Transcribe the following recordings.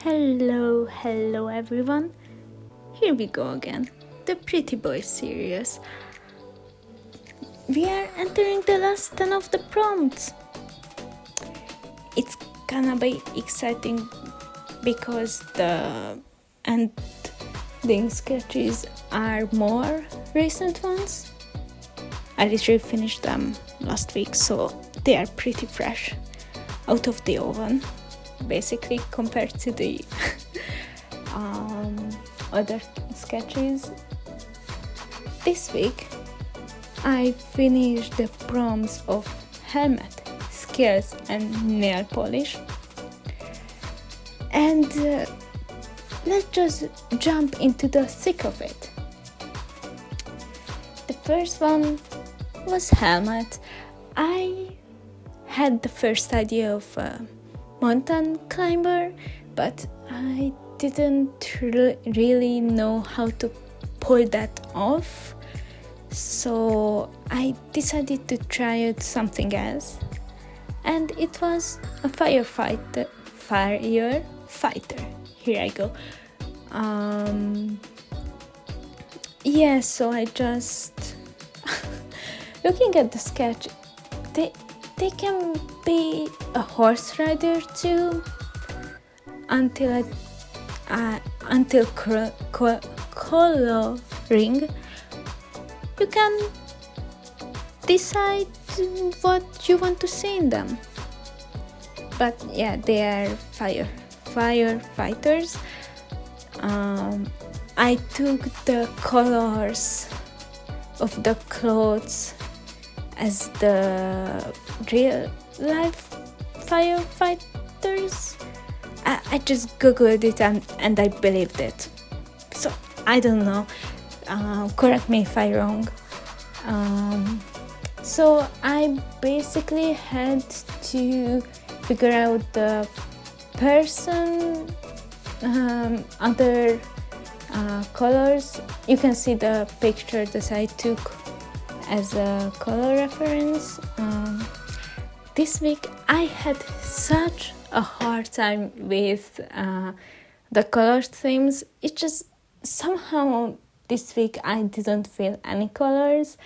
Hello everyone. Here we go again. The Pretty Boy series. We are entering the last 10 of the prompts. It's gonna be exciting because the ending sketches are more recent ones. I literally finished them last week, so they are pretty fresh out of the oven, basically, compared to the other sketches. This week I finished the prompts of helmet, scales and nail polish, and let's just jump into the thick of it. The first one was helmet. I had the first idea of a mountain climber, but I didn't really know how to pull that off, so I decided to try out something else, and it was a firefighter. Here I go. So I just looking at the sketch, they can be a horse rider too, until coloring. You can decide what you want to see in them. But yeah, they are firefighters. I took the colors of the clothes as the real life firefighters. I just googled it and I believed it. So I don't know. Correct me if I'm wrong. So I basically had to figure out the person, other colors. You can see the picture that I took as a color reference. This week I had such a hard time with the color themes. It just somehow this week I didn't feel any colors.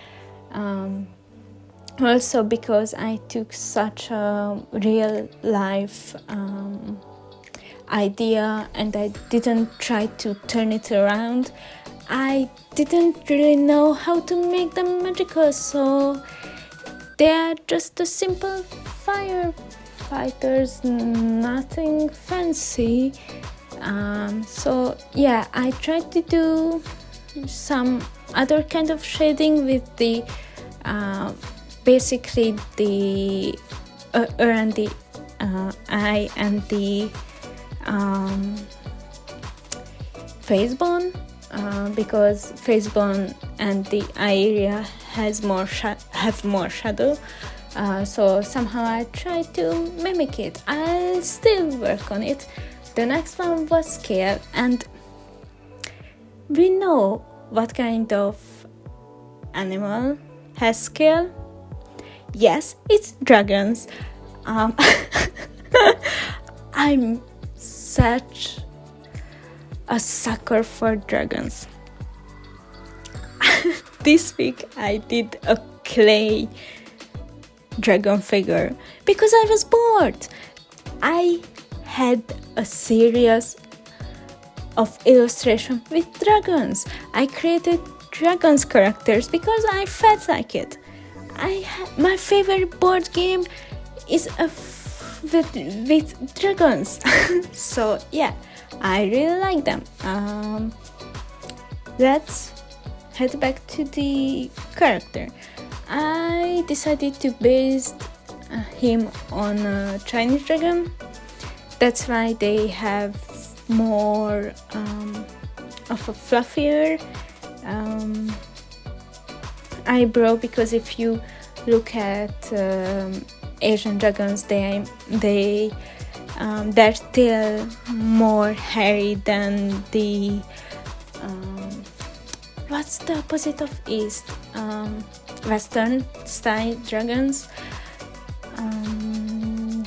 Also because I took such a real life idea and I didn't try to turn it around. I didn't really know how to make them magical, so they are just a simple firefighters, nothing fancy. So yeah, I tried to do some other kind of shading with the basically the around the eye and the face bone, because face bone and the eye area have more shadow. So somehow I tried to mimic it. I'll still work on it. The next one was scale, and we know what kind of animal has scale. Yes, it's dragons. I'm such a sucker for dragons. This week I did a clay dragon figure because I was bored. I had a series of illustration with dragons. I created dragons characters because I felt like it. My favorite board game is with dragons. So yeah, I really like them. Let's head back to the character. I decided to base him on a Chinese dragon. That's why they have more of a fluffier eyebrow, because if you look at Asian dragons, they're still more hairy than the what's the opposite of East? Western style dragons.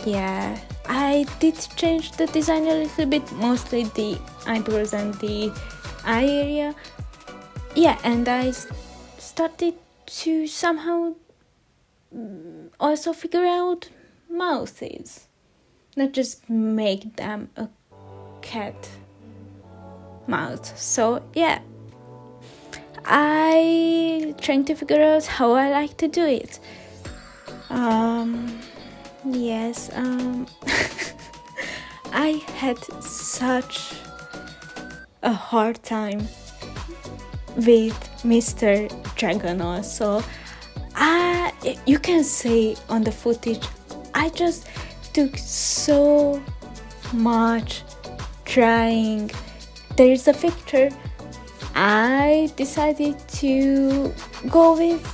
Yeah, I did change the design a little bit, mostly the eyebrows and the eye area. Yeah, and I started to somehow also figure out mouths, not just make them a cat mouth. So yeah, I trying to figure out how I like to do it. Yes, I had such a hard time with Mr. Dragon also. You can say on the footage, I just took so much trying. There is a picture. I decided to go with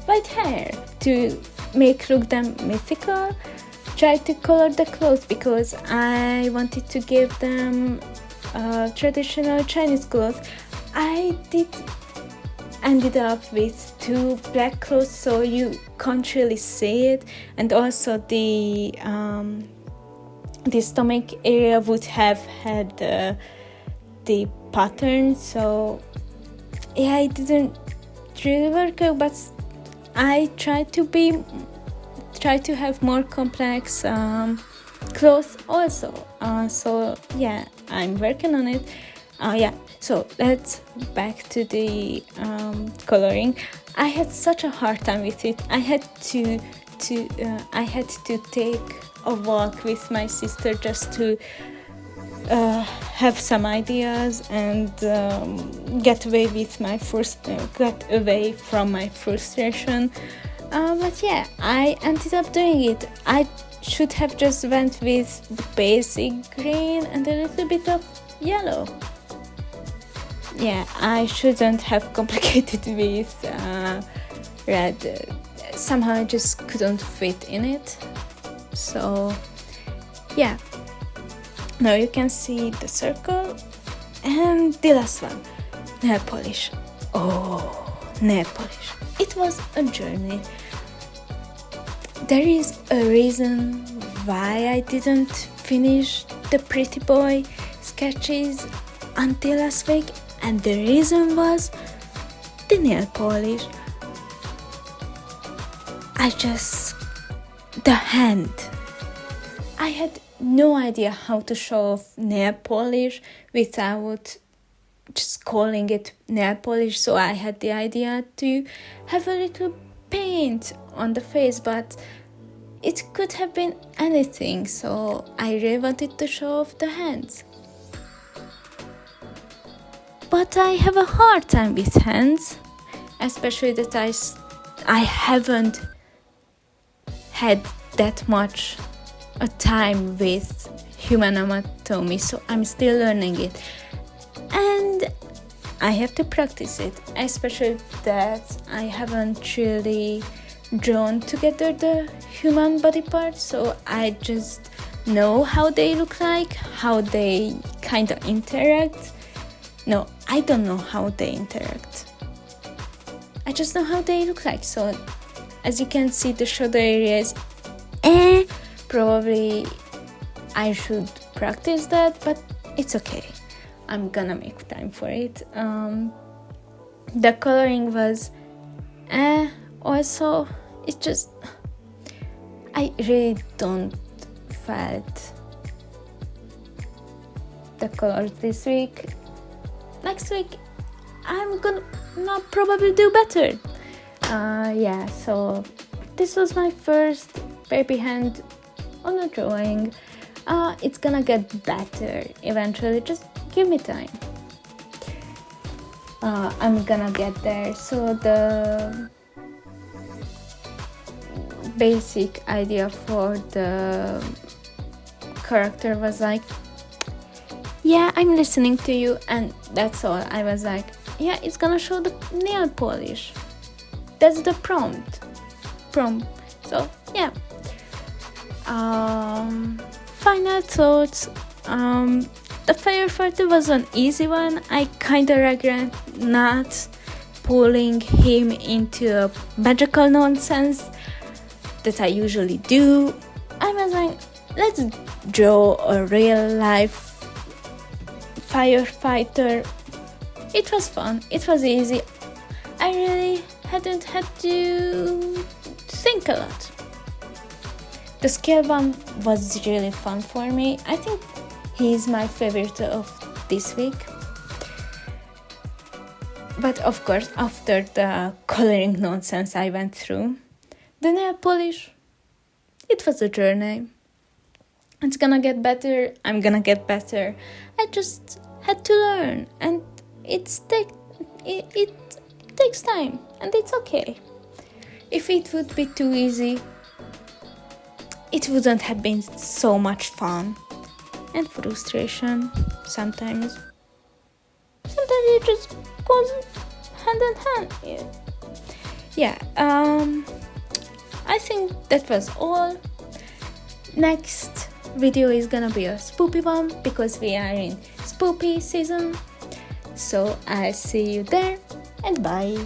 white hair to make look them mythical. Try to color the clothes because I wanted to give them traditional Chinese clothes. I ended up with 2 black clothes, so you can't really see it, and also the stomach area would have had the pattern. So yeah, it didn't really work out, but I tried to have more complex clothes also. So yeah, I'm working on it. So let's back to the coloring. I had such a hard time with it. I had to take a walk with my sister just to have some ideas and get away from my frustration. But yeah, I ended up doing it. I should have just went with the basic green and a little bit of yellow. Yeah, I shouldn't have complicated with red. Somehow I just couldn't fit in it. So yeah, now you can see the circle and the last one, nail polish. Oh, nail polish. It was a journey. There is a reason why I didn't finish the Pretty Boy sketches until last week, and the reason was the nail polish. The hand. I had no idea how to show off nail polish without just calling it nail polish, so I had the idea to have a little paint on the face, but it could have been anything, so I really wanted to show off the hands. But I have a hard time with hands, especially that I haven't had that much a time with human anatomy, so I'm still learning it. And I have to practice it, especially that I haven't really drawn together the human body parts, so I just know how they look like, how they kind of interact. No, I don't know how they interact. I just know how they look like. So as you can see, the shoulder areas, probably I should practice that, but it's okay. I'm gonna make time for it. The coloring was also, it just, I really don't felt the colors this week. Next week I'm gonna probably do better. So this was my first baby hand on a drawing. It's gonna get better eventually, just give me time. I'm gonna get there. So the basic idea for the character was like, yeah, I'm listening to you, and that's all. I was like, yeah, it's gonna show the nail polish. That's the prompt. So yeah. Final thoughts. The firefighter was an easy one. I kinda regret not pulling him into a magical nonsense that I usually do. I was like, let's draw a real life firefighter. It was fun, it was easy. I really hadn't had to think a lot. The scale one was really fun for me. I think he's my favorite of this week. But of course, after the coloring nonsense I went through, the nail polish, it was a journey. It's gonna get better, I'm gonna get better. I just had to learn, and it takes time, and it's okay. If it would be too easy, it wouldn't have been so much fun. And frustration, sometimes it just goes hand in hand. Yeah, I think that was all. Next video is gonna be a spoopy one, because we are in spoopy season. So I'll see you there, and bye.